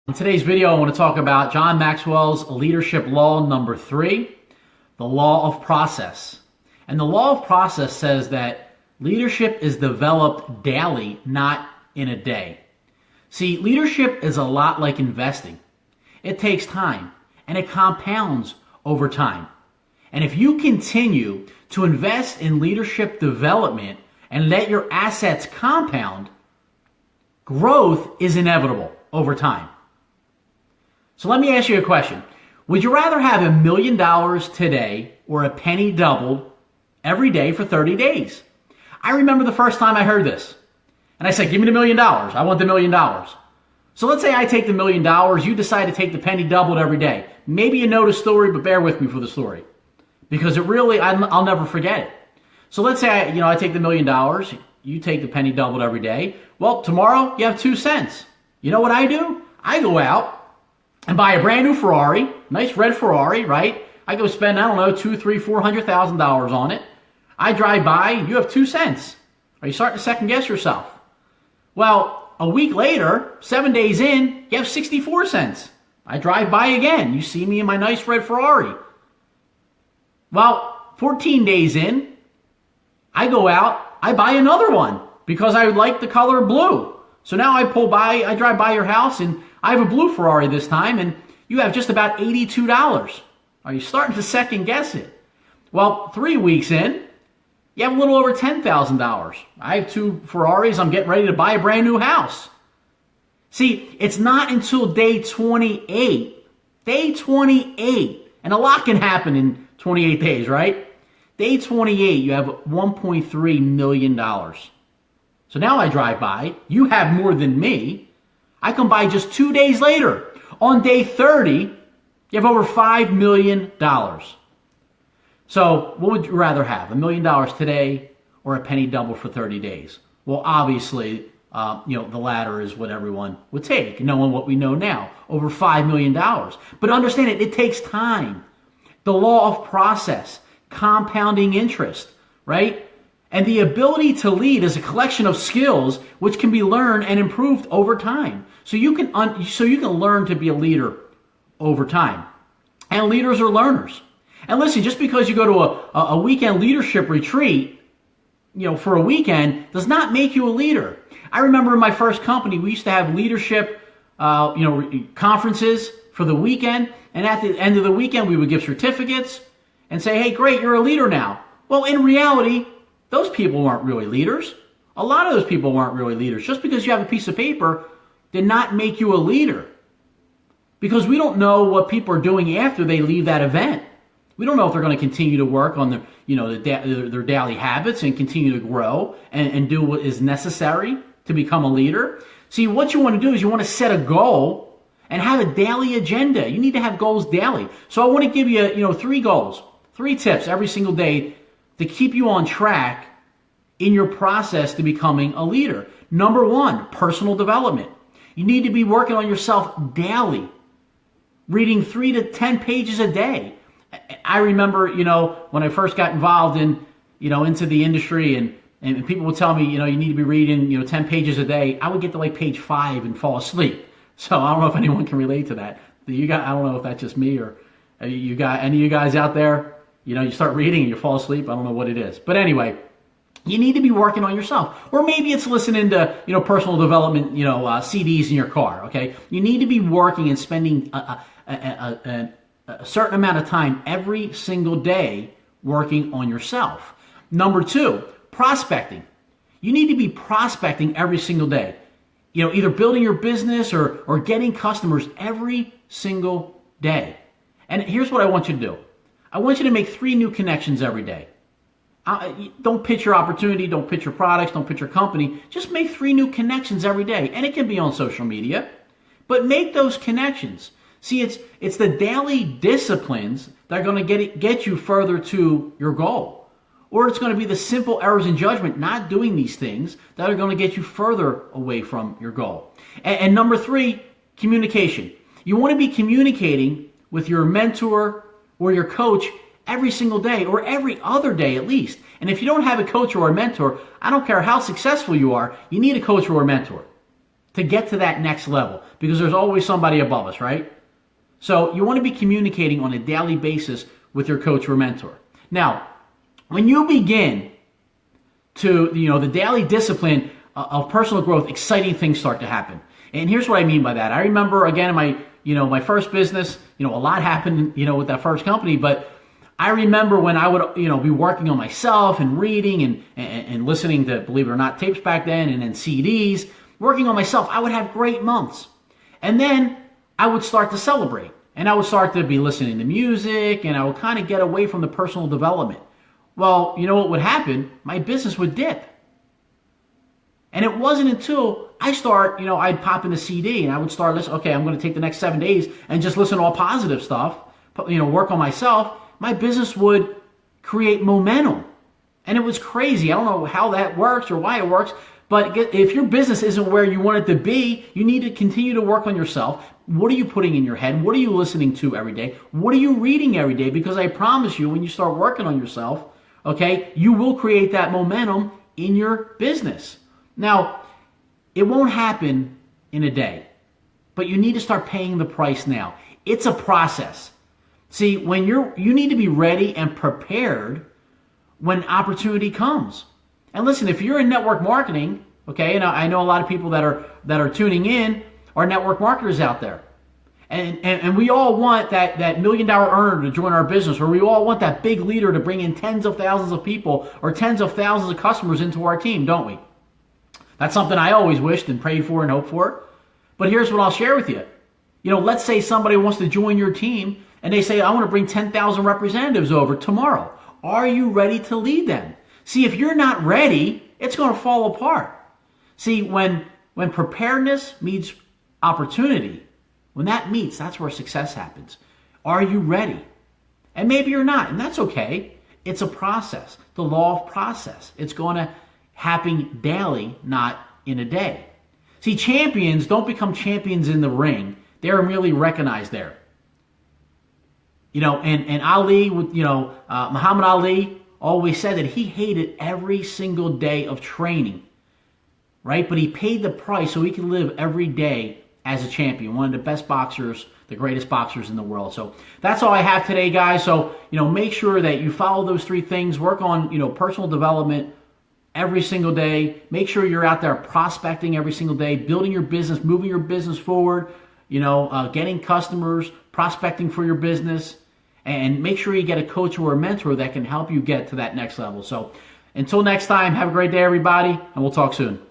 In today's video, I want to talk about John Maxwell's leadership law number 3, the law of process. And the law of process says that leadership is developed daily, not in a day. See, leadership is a lot like investing. It takes time, and it compounds over time. And if you continue to invest in leadership development and let your assets compound, growth is inevitable over time. So let me ask you a question. Would you rather have $1 million today or a penny doubled every day for 30 days? I remember the first time I heard this. And I said, give me the $1 million. I want the $1 million. So let's say I take the $1 million. You decide to take the penny doubled every day. Maybe you know the story, but bear with me for the story. Because it really, I'll never forget it. So let's say I take the $1 million. You take the penny doubled every day. Well, tomorrow you have 2 cents. You know what I do? I go out and buy a brand new Ferrari, nice red Ferrari, right? I go spend, I don't know, $200,000, $300,000 on it. I drive by, you have 2 cents. Are you starting to second guess yourself? Well, a week later, 7 days in, you have 64 cents. I drive by again. You see me in my nice red Ferrari. Well, 14 days in, I go out, I buy another one because I like the color blue. So now I drive by your house and I have a blue Ferrari this time and you have just about $82. Are you starting to second guess it? Well, 3 weeks in, you have a little over $10,000. I have 2 Ferraris. I'm getting ready to buy a brand new house. See, it's not until day 28, and a lot can happen in 28 days, right? Day 28, you have $1.3 million. So now I drive by, you have more than me. I come by just 2 days later. On day 30, you have over $5 million. So what would you rather have, $1 million today or a penny double for 30 days? Well, obviously, the latter is what everyone would take, knowing what we know now, over $5 million. But understand it takes time. The law of process, compounding interest, right? And the ability to lead is a collection of skills which can be learned and improved over time. So you can learn to be a leader over time. And leaders are learners. And listen, just because you go to a weekend leadership retreat, for a weekend, does not make you a leader. I remember in my first company, we used to have leadership, conferences for the weekend. And at the end of the weekend, we would give certificates and say, hey, great, you're a leader now. Well, in reality, those people weren't really leaders. A lot of those people weren't really leaders. Just because you have a piece of paper did not make you a leader. Because we don't know what people are doing after they leave that event. We don't know if they're going to continue to work on their daily habits and continue to grow and do what is necessary to become a leader. See, what you want to do is you want to set a goal and have a daily agenda. You need to have goals daily. So I want to give you, 3 goals, 3 tips every single day to keep you on track in your process to becoming a leader. Number 1, personal development. You need to be working on yourself daily, reading 3 to 10 pages a day. I remember, when I first got involved in, into the industry and people would tell me, you need to be reading, 10 pages a day. I would get to like page 5 and fall asleep. So I don't know if anyone can relate to that. I don't know if that's just me or you got any of you guys out there. You start reading and you fall asleep. I don't know what it is. But anyway, you need to be working on yourself. Or maybe it's listening to, personal development, CDs in your car, okay? You need to be working and spending a certain amount of time every single day working on yourself. Number 2, prospecting. You need to be prospecting every single day. Either building your business or getting customers every single day. And here's what I want you to do. I want you to make 3 new connections every day. Don't pitch your opportunity, don't pitch your products, don't pitch your company. Just make 3 new connections every day. And it can be on social media, but make those connections. See, it's the daily disciplines that are going to get you further to your goal. Or it's going to be the simple errors in judgment, not doing these things, that are going to get you further away from your goal. And number 3, communication. You want to be communicating with your mentor or your coach every single day or every other day at least. And if you don't have a coach or a mentor, I don't care how successful you are, you need a coach or a mentor to get to that next level, because there's always somebody above us, right? So you want to be communicating on a daily basis with your coach or mentor. Now, when you begin to, the daily discipline of personal growth, exciting things start to happen. And here's what I mean by that. I remember, again, in my first business, a lot happened, with that first company, but I remember when I would, be working on myself and reading and listening to, believe it or not, tapes back then, and then CDs, working on myself, I would have great months. And then I would start to celebrate, and I would start to be listening to music, and I would kind of get away from the personal development. Well, you know what would happen? My business would dip. And it wasn't until I'd pop in the CD and I would start listening, okay, I'm going to take the next 7 days and just listen to all positive stuff, work on myself. My business would create momentum. And it was crazy. I don't know how that works or why it works, but if your business isn't where you want it to be, you need to continue to work on yourself. What are you putting in your head? What are you listening to every day? What are you reading every day? Because I promise you, when you start working on yourself, okay, you will create that momentum in your business. Now, it won't happen in a day, but you need to start paying the price now. It's a process. See, when you need to be ready and prepared when opportunity comes. And listen, if you're in network marketing, okay, and I know a lot of people that are tuning in are network marketers out there. And we all want that $1 million earner to join our business, or we all want that big leader to bring in tens of thousands of people or tens of thousands of customers into our team, don't we? That's something I always wished and prayed for and hoped for. But here's what I'll share with you. Let's say somebody wants to join your team and they say, I want to bring 10,000 representatives over tomorrow. Are you ready to lead them? See, if you're not ready, it's going to fall apart. See, when preparedness meets opportunity, when that meets, that's where success happens. Are you ready? And maybe you're not, and that's okay. It's a process, the law of process. It's going to happen daily, not in a day. See, champions don't become champions in the ring. They're merely recognized there. And Ali, Muhammad Ali always said that he hated every single day of training, right? But he paid the price so he could live every day as a champion, one of the best boxers, the greatest boxers in the world. So that's all I have today, guys. So, make sure that you follow those 3 things, work on, personal development every single day. Make sure you're out there prospecting every single day, building your business, moving your business forward, getting customers, prospecting for your business, and make sure you get a coach or a mentor that can help you get to that next level. So until next time, have a great day, everybody, and we'll talk soon.